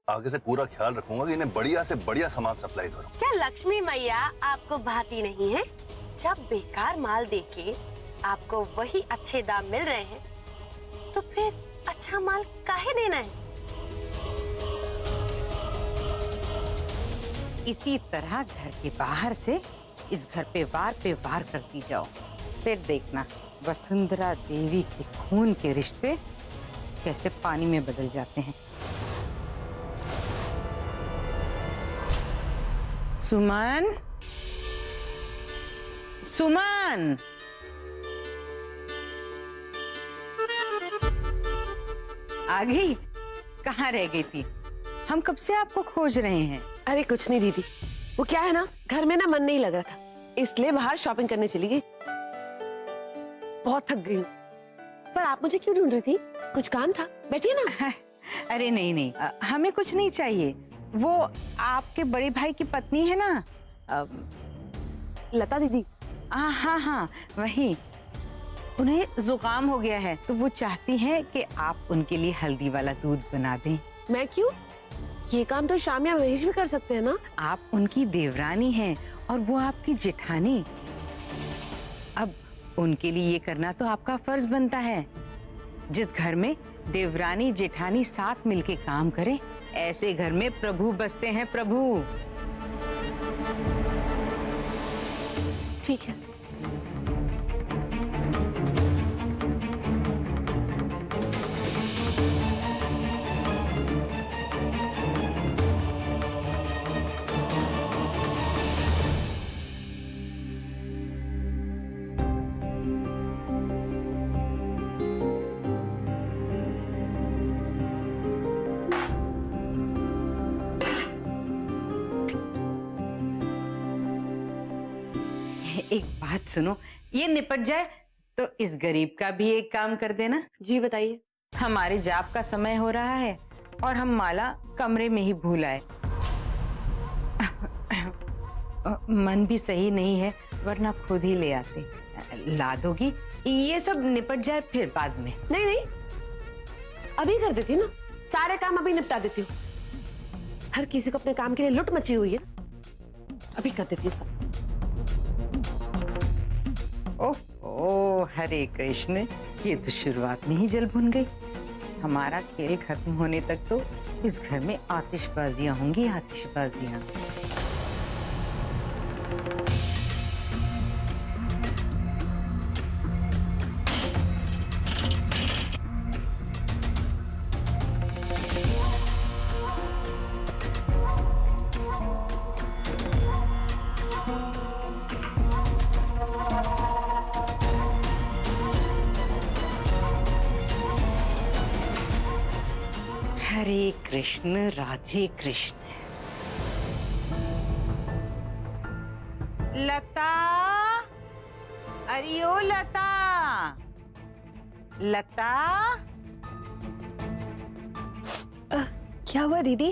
आगे से पूरा ख्याल रखूंगा कि इन्हें बढ़िया से बढ़िया सामान सप्लाई करूं। क्या लक्ष्मी मैया आपको भाती नहीं है? जब बेकार माल देके आपको वही अच्छे दाम मिल रहे हैं, तो फिर अच्छा माल काहे देना है? इसी तरह घर के बाहर से इस घर पे वार करती जाओ, फिर देखना वसुंधरा देवी के खून के रिश्ते कैसे पानी में बदल जाते हैं। सुमन, सुमन, आ गई? कहाँ रह गई थी? हम कब से आपको खोज रहे हैं। अरे कुछ नहीं दीदी, वो क्या है ना, घर में ना मन नहीं लग रहा था, इसलिए बाहर शॉपिंग करने चली गई। बहुत थक गई हूँ। पर आप मुझे क्यों ढूंढ रही थी? कुछ काम था? बैठिए ना। अरे नहीं नहीं, हमें कुछ नहीं चाहिए। वो आपके बड़े भाई की पत्नी है ना, लता दीदी। हाँ हाँ वही। उन्हें जुकाम हो गया है, तो वो चाहती हैं कि आप उनके लिए हल्दी वाला दूध बना दें। मैं क्यों? ये काम तो शाम या महेश भी कर सकते हैं ना। आप उनकी देवरानी हैं और वो आपकी जेठानी। अब उनके लिए ये करना तो आपका फर्ज बनता है। जिस घर में देवरानी जेठानी साथ मिलके काम करें, ऐसे घर में प्रभु बसते हैं, प्रभु। ठीक है। एक बात सुनो, ये निपट जाए तो इस गरीब का भी एक काम कर देना। जी बताइए। हमारे जाप का समय हो रहा है और हम माला कमरे में ही भूल आए। मन भी सही नहीं है, वरना खुद ही ले आते। ला दोगी? ये सब निपट जाए फिर बाद में। नहीं नहीं, अभी कर देती हूँ ना, सारे काम अभी निपटा देती हूँ। हर किसी को अपने काम के लिए लुट मची हुई है, अभी कर देती हूँ सब। ओह हरे कृष्ण, ये तो शुरुआत में ही जल भुन गई। हमारा खेल खत्म होने तक तो इस घर में आतिशबाजियां होंगी, आतिशबाजियां। हरे कृष्ण राधे कृष्ण। लता, अरे ओ लता, लता। क्या हुआ दीदी?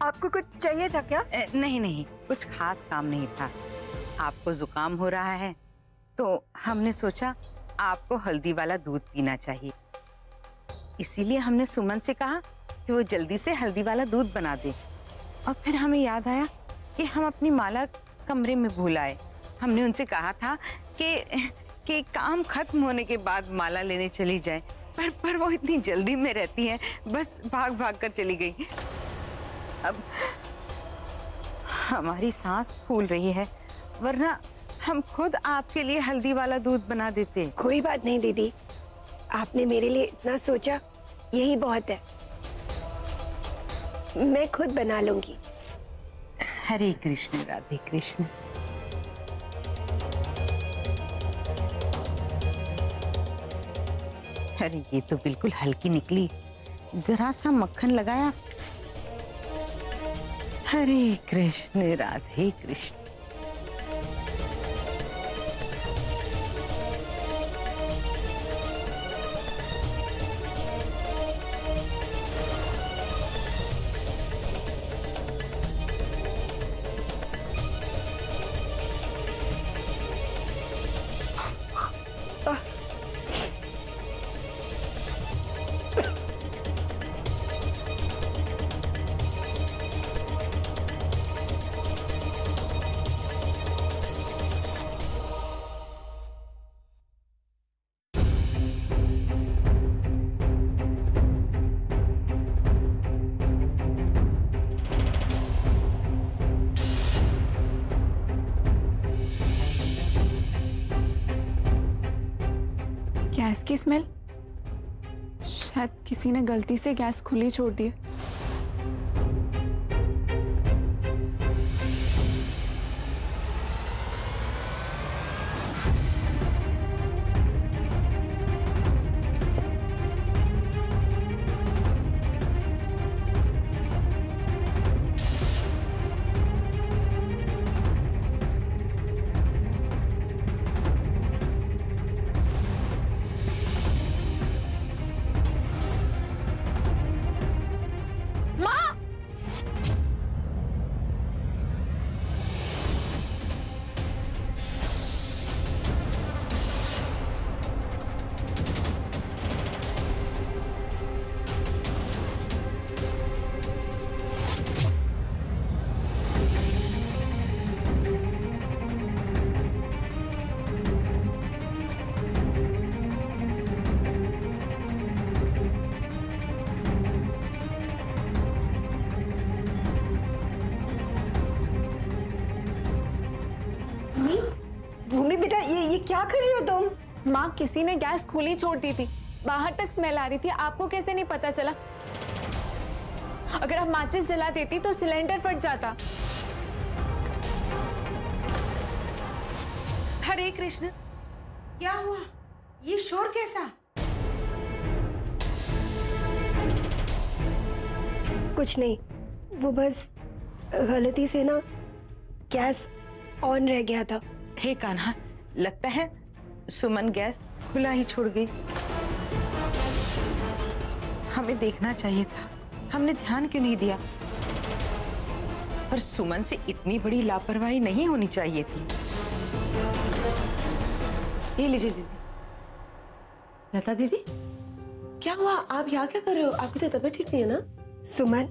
आपको कुछ चाहिए था क्या? नहीं नहीं, कुछ खास काम नहीं था। आपको जुकाम हो रहा है तो हमने सोचा आपको हल्दी वाला दूध पीना चाहिए, इसीलिए हमने सुमन से कहा कि वो जल्दी से हल्दी वाला दूध बना दे। और फिर हमें याद आया कि हम अपनी माला कमरे में भूल आए। हमने उनसे कहा था कि काम खत्म होने के बाद माला लेने चली जाए, पर वो इतनी जल्दी में रहती है, बस भाग भाग कर चली गई। अब हमारी सांस फूल रही है, वरना हम खुद आपके लिए हल्दी वाला दूध बना देते। कोई बात नहीं दीदी, आपने मेरे लिए इतना सोचा, यही बहुत है। मैं खुद बना लूंगी। हरे कृष्ण राधे कृष्ण। अरे ये तो बिल्कुल हल्की निकली, जरा सा मक्खन लगाया। हरे कृष्ण राधे कृष्ण। की स्मेल। शायद किसी ने गलती से गैस खुली छोड़ दी है। भूमि बेटा, ये क्या कर रही हो तुम? माँ, किसी ने गैस खुली छोड़ दी थी, बाहर तक स्मेल आ रही थी। आपको कैसे नहीं पता चला? अगर आप माचिस जला देती तो सिलेंडर फट जाता। हरे कृष्ण, क्या हुआ? ये शोर कैसा? कुछ नहीं, वो बस गलती से ना गैस ऑन रह गया था। हे कान्हा, लगता है सुमन गैस खुला ही छोड़ गई। हमें देखना चाहिए था, हमने ध्यान क्यों नहीं दिया? पर सुमन से इतनी बड़ी लापरवाही नहीं होनी चाहिए थी। ये लीजिए दीदी। लता दीदी, क्या हुआ? आप यहाँ क्या कर रहे हो? आपकी तो तबीयत ठीक नहीं है ना? सुमन,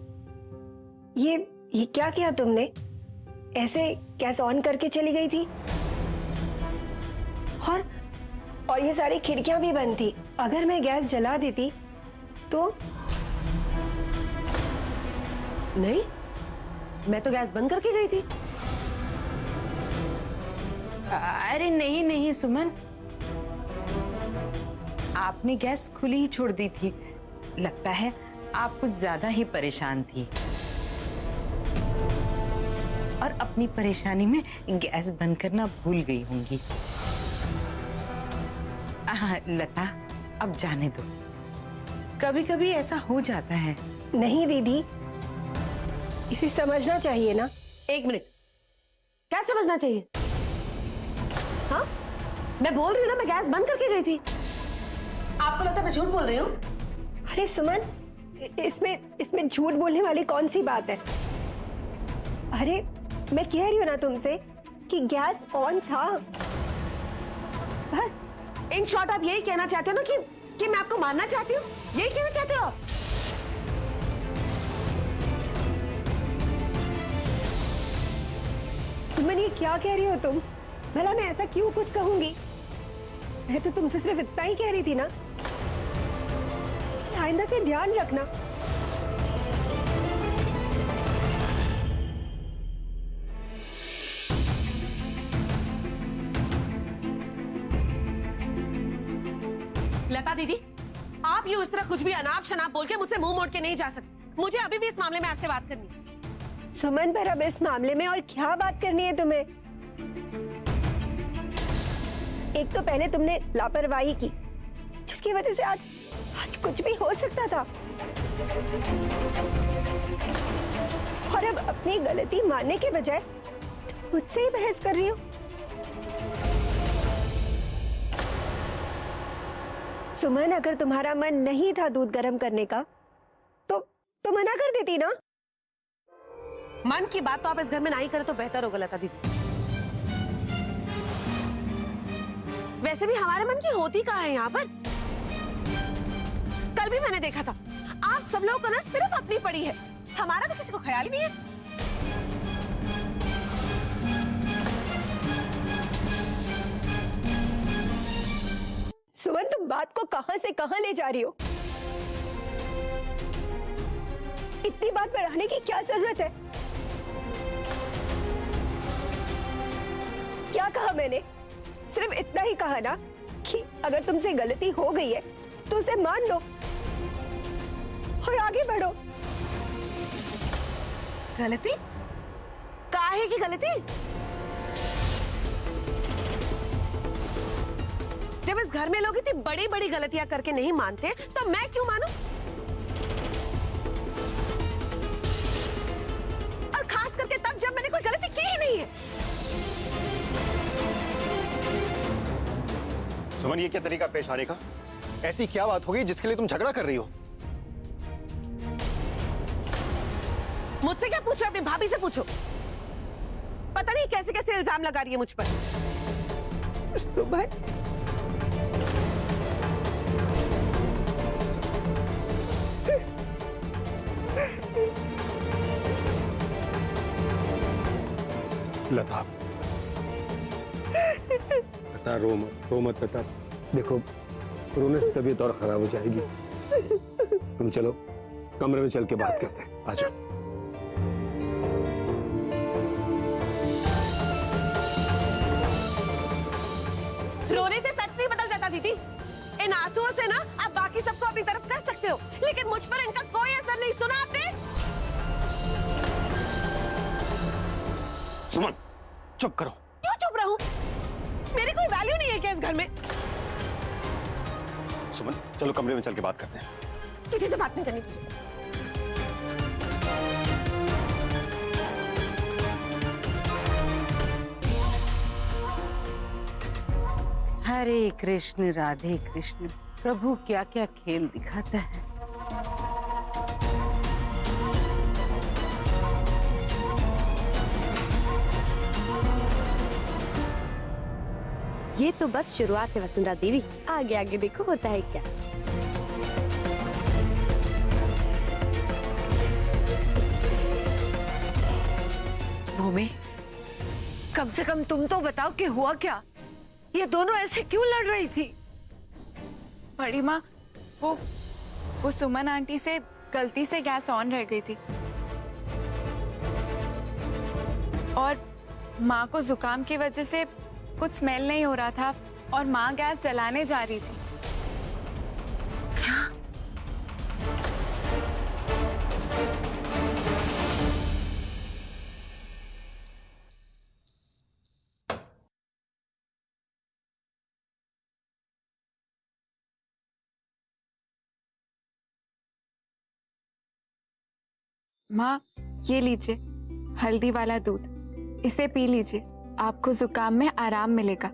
ये क्या किया तुमने? ऐसे गैस ऑन करके चली गई थी और ये सारी खिड़कियां भी बंद थी। अगर मैं गैस जला देती तो? नहीं, मैं तो गैस बंद करके गई थी। अरे नहीं नहीं सुमन, आपने गैस खुली ही छोड़ दी थी। लगता है आप कुछ ज्यादा ही परेशान थी और अपनी परेशानी में गैस बंद करना भूल गई होंगी। लता, अब जाने दो, कभी कभी ऐसा हो जाता है। नहीं दीदी, इसे समझना चाहिए ना। एक मिनट, क्या समझना चाहिए? हाँ, मैं बोल रही हूँ ना, मैं गैस बंद करके गई थी। आपको लगता है मैं झूठ बोल रही हूँ? अरे सुमन, इसमें झूठ बोलने वाली कौन सी बात है? अरे मैं कह रही हूँ ना तुमसे कि गैस ऑन था। बस इन शॉर्ट आप यही कहना चाहते हो ना कि मैं आपको मारना चाहती हूँ? यही कहना चाहते हो आप? सुमन, ये क्या कह रही हो तुम? भला मैं ऐसा क्यों कुछ कहूंगी? मैं तो तुमसे सिर्फ इतना ही कह रही थी ना, आइंदा से ध्यान रखना। लता दीदी, आप ये उस तरह कुछ भी अनाप शनाप बोल के मुझसे मुंह मोड़ के नहीं जा सकते। मुझे अभी भी इस मामले में आपसे बात करनी है। सुमन, पर अब इस मामले में और क्या बात करनी है तुम्हें? एक तो पहले तुमने लापरवाही की, जिसकी वजह से आज कुछ भी हो सकता था, और अब अपनी गलती मानने के बजाय मुझसे ही बहस कर रही हो। सुमन, अगर तुम्हारा मन नहीं था दूध गर्म करने का तो मना कर देती ना। मन की बात तो आप इस घर में नहीं करें तो बेहतर होगा लता दीदी। वैसे भी हमारे मन की होती कहाँ है यहाँ पर? कल भी मैंने देखा था, आप सब लोगों को ना सिर्फ अपनी पड़ी है, हमारा तो किसी को ख्याल ही नहीं है। सुमन, तुम बात को कहां से कहां ले जा रही हो? इतनी बात बढ़ाने की क्या जरूरत है? क्या कहा मैंने? सिर्फ इतना ही कहा ना कि अगर तुमसे गलती हो गई है तो उसे मान लो और आगे बढ़ो। गलती? काहे की गलती? जब इस घर में लोग इतनी बड़ी बड़ी गलतियां करके नहीं मानते तो मैं क्यों मानूं? और खास करके तब जब मैंने कोई गलती की ही नहीं है। सुमन, ये क्या तरीका पेश आने का? ऐसी क्या बात होगी जिसके लिए तुम झगड़ा कर रही हो? मुझसे क्या पूछ रहे हो? अपनी भाभी से पूछो। पता नहीं कैसे कैसे इल्जाम लगा रही है मुझ पर। सुमन, लता, लता रो मत लता। देखो, रोने से तबीयत और खराब हो जाएगी। तुम चलो कमरे में चल के बात करते हैं। आ जाओ। रोने से सच नहीं बदल जाता दीदी। इन आंसुओं से ना आप बाकी सबको अपनी तरफ कर सकते हो, लेकिन मुझ पर इनका कोई असर नहीं। सुना आपने? सुमन, चुप करो। क्यों चुप रहूं? मेरी कोई वैल्यू नहीं है क्या इस घर में? सुमन, चलो कमरे में चल के बात करते हैं। किसी से बात नहीं करनी तुझे। हरे कृष्ण राधे कृष्ण, प्रभु क्या क्या खेल दिखाता है। ये तो बस शुरुआत है वसुंधरा देवी, आगे आगे देखो होता है क्या। भूमि, कम से कम तुम तो बताओ कि हुआ क्या? ये दोनों ऐसे क्यों लड़ रही थी? बड़ी माँ, वो सुमन आंटी से गलती से गैस ऑन रह गई थी और माँ को जुकाम की वजह से कुछ स्मेल नहीं हो रहा था और माँ गैस जलाने जा रही थी। माँ, ये लीजिए हल्दी वाला दूध, इसे पी लीजिए, आपको जुकाम में आराम मिलेगा।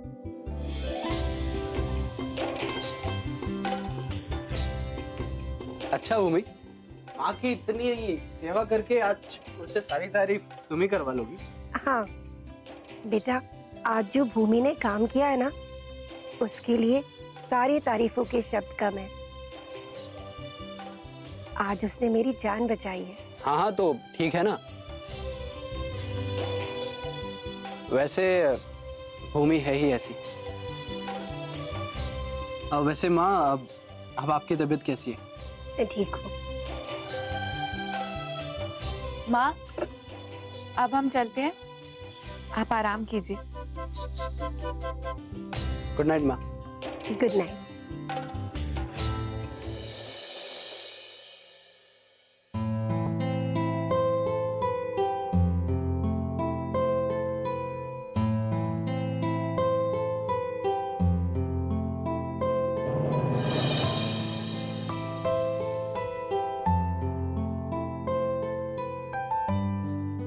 अच्छा भूमि, माँ की इतनी सेवा करके आज मुझसे सारी तारीफ तुम ही करवा लोगी। हाँ बेटा, आज जो भूमि ने काम किया है ना, उसके लिए सारी तारीफों के शब्द कम है। आज उसने मेरी जान बचाई है। हाँ हाँ, तो ठीक है ना। वैसे भूमि है ही ऐसी। वैसे माँ, अब आपकी तबीयत कैसी है? मैं ठीक हूँ। माँ, अब हम चलते हैं, आप आराम कीजिए। गुड नाइट माँ। Good night.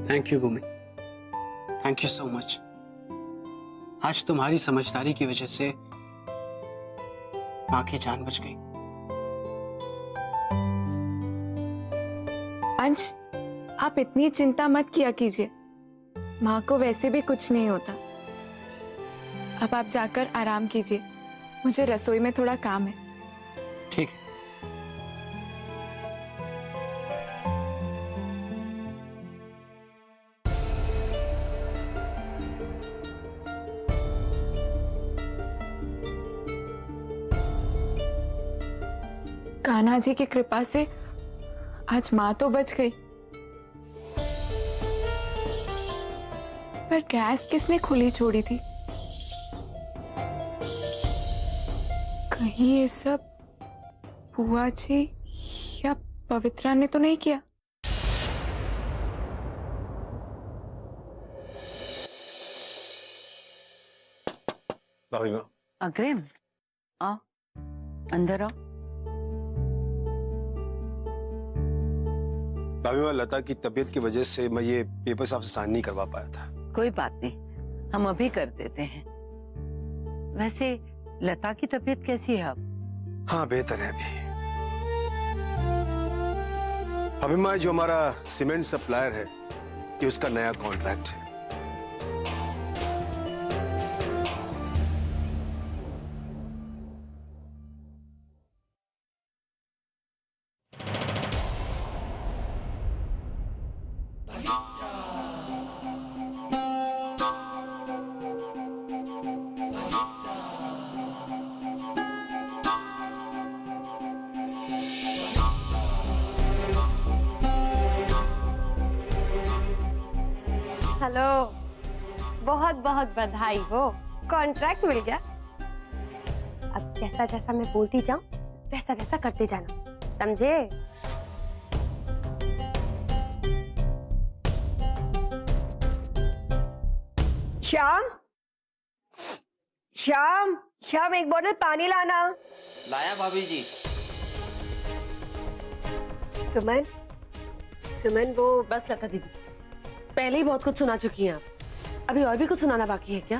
Thank you Bhumi, thank you so much. आज तुम्हारी समझदारी की वजह से माँ की जान बच गई। अंश, आप इतनी चिंता मत किया कीजिए, माँ को वैसे भी कुछ नहीं होता। अब आप जाकर आराम कीजिए, मुझे रसोई में थोड़ा काम है। ठीक है। कान्हा जी की कृपा से आज माँ तो बच गई, पर गैस किसने खुली छोड़ी थी? कहीं ये सब बुआ जी या पवित्रा ने तो नहीं किया? भाभी माँ, अग्रिम, आओ अंदर आओ। भाभी माँ, लता की तबीयत की वजह से मैं ये पेपर्स आपसे साइन नहीं करवा पाया था। कोई बात नहीं, हम अभी कर देते हैं। वैसे लता की तबीयत कैसी है अब? हाँ, बेहतर है अभी। अभी माँ, जो हमारा सीमेंट सप्लायर है, ये उसका नया कॉन्ट्रैक्ट है। हेलो, बहुत बहुत बधाई हो, कॉन्ट्रैक्ट मिल गया। अब जैसा जैसा मैं बोलती जाऊं वैसा वैसा करते जाना, समझे? श्याम, श्याम, श्याम, एक बोतल पानी लाना। लाया भाभी जी। सुमन, सुमन, वो बस लता दीदी, पहले ही बहुत कुछ सुना चुकी हैं आप, अभी और भी कुछ सुनाना बाकी है क्या?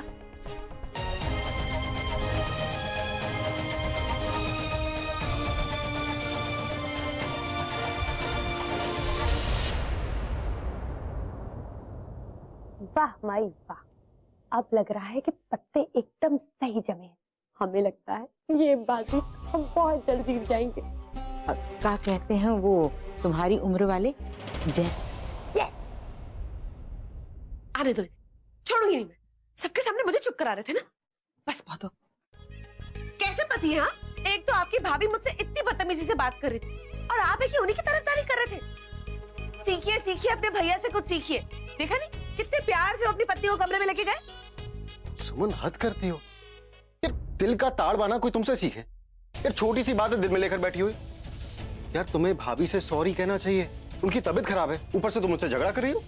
वाह माई वाह, अब लग रहा है कि पत्ते एकदम सही जमे हैं। हमें लगता है ये बाजी हम बहुत जल्द जीत जाएंगे। क्या कहते हैं वो तुम्हारी उम्र वाले? जेस। आने दो, छोड़ूंगी नहीं मैं। सबके सामने मुझे चुप करा रहे थे ना, बस बहुत हो। कैसे पति है? हाँ? एक तो आपकी भाभी मुझसे इतनी बदतमीजी से बात कर रही थी और आप एक उन्हीं की तरफदारी कर रहे थे। सीखिए सीखिए, अपने भैया से कुछ सीखिए। देखा नहीं कितने प्यार से अपनी पत्नी को कमरे में लेके गए। सुमन, हद करती हो यार। दिल का ताड़ बाना कोई तुमसे सीखे यार। छोटी सी बात है दिल में लेकर बैठी हुई यार। तुम्हें भाभी से सॉरी कहना चाहिए, उनकी तबीयत खराब है, ऊपर से तुम मुझसे झगड़ा कर रही हो।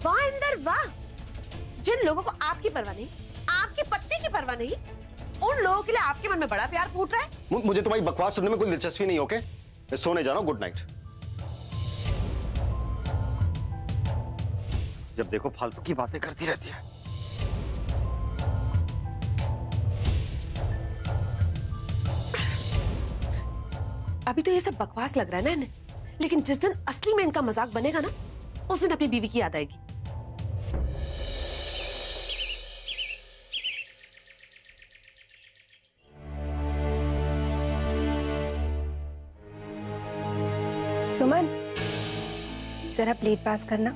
वाह इंदर वाह, जिन लोगों को आपकी परवाह नहीं, आपकी पत्नी की परवाह नहीं, उन लोगों के लिए आपके मन में बड़ा प्यार फूट रहा है। मुझे तुम्हारी बकवास सुनने में कोई दिलचस्पी नहीं। ओके, मैं सोने जा रहा हूं। Good night. जब देखो फालतू की बातें करती रहती है। अभी तो ये सब बकवास लग रहा है ना इन्हें, लेकिन जिस दिन असली में इनका मजाक बनेगा ना, उस दिन अपनी बीवी की याद आएगी। सुमन, जरा प्लेट पास करना।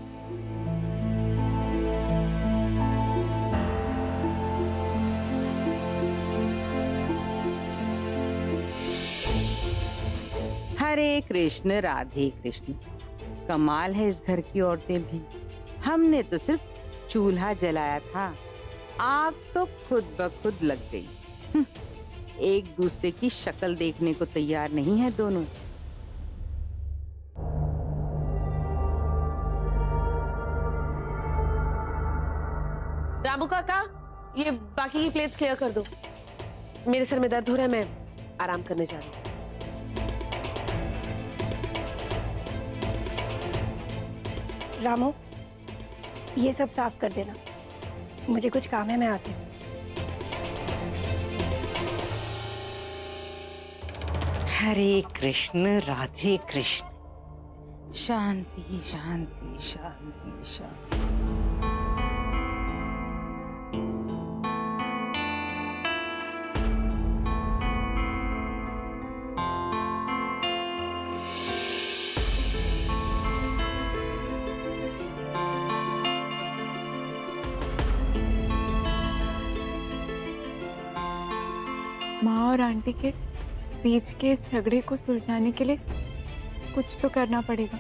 हरे कृष्ण राधे कृष्ण। कमाल है इस घर की औरतें भी। हमने तो सिर्फ चूल्हा जलाया था, आग तो खुद ब खुद लग गई। एक दूसरे की शक्ल देखने को तैयार नहीं है दोनों। रामू काका, ये बाकी की प्लेट्स क्लियर कर दो। मेरे सर में दर्द हो रहा है, मैं आराम करने जा रही हूँ। रामू, ये सब साफ कर देना, मुझे कुछ काम है, मैं आती हूँ। हरे कृष्ण राधे कृष्ण। शांति शांति शांति शांति। माँ और आंटी के बीच के इस झगड़े को सुलझाने के लिए कुछ तो करना पड़ेगा।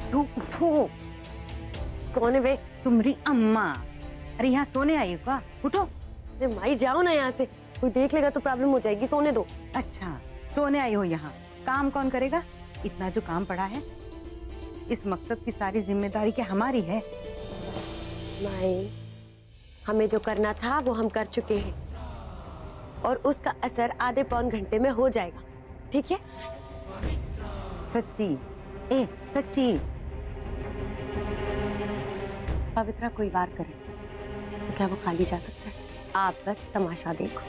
बिट्टू उठो। कौन है बे? तुम्हारी अम्मा। अरे यहाँ सोने आई हो का? उठो। अरे माई जाओ ना यहाँ से, कोई देख लेगा तो प्रॉब्लम हो जाएगी, सोने दो। अच्छा सोने आई हो यहाँ, काम कौन करेगा? इतना जो काम पड़ा है, इस मकसद की सारी जिम्मेदारी क्या हमारी है? माई, हमें जो करना था वो हम कर चुके हैं और उसका असर आधे पौन घंटे में हो जाएगा, ठीक है? सच्ची? ए सच्ची? पवित्रा कोई वार करे तो क्या वो खाली जा सकता है? आप बस तमाशा देखो।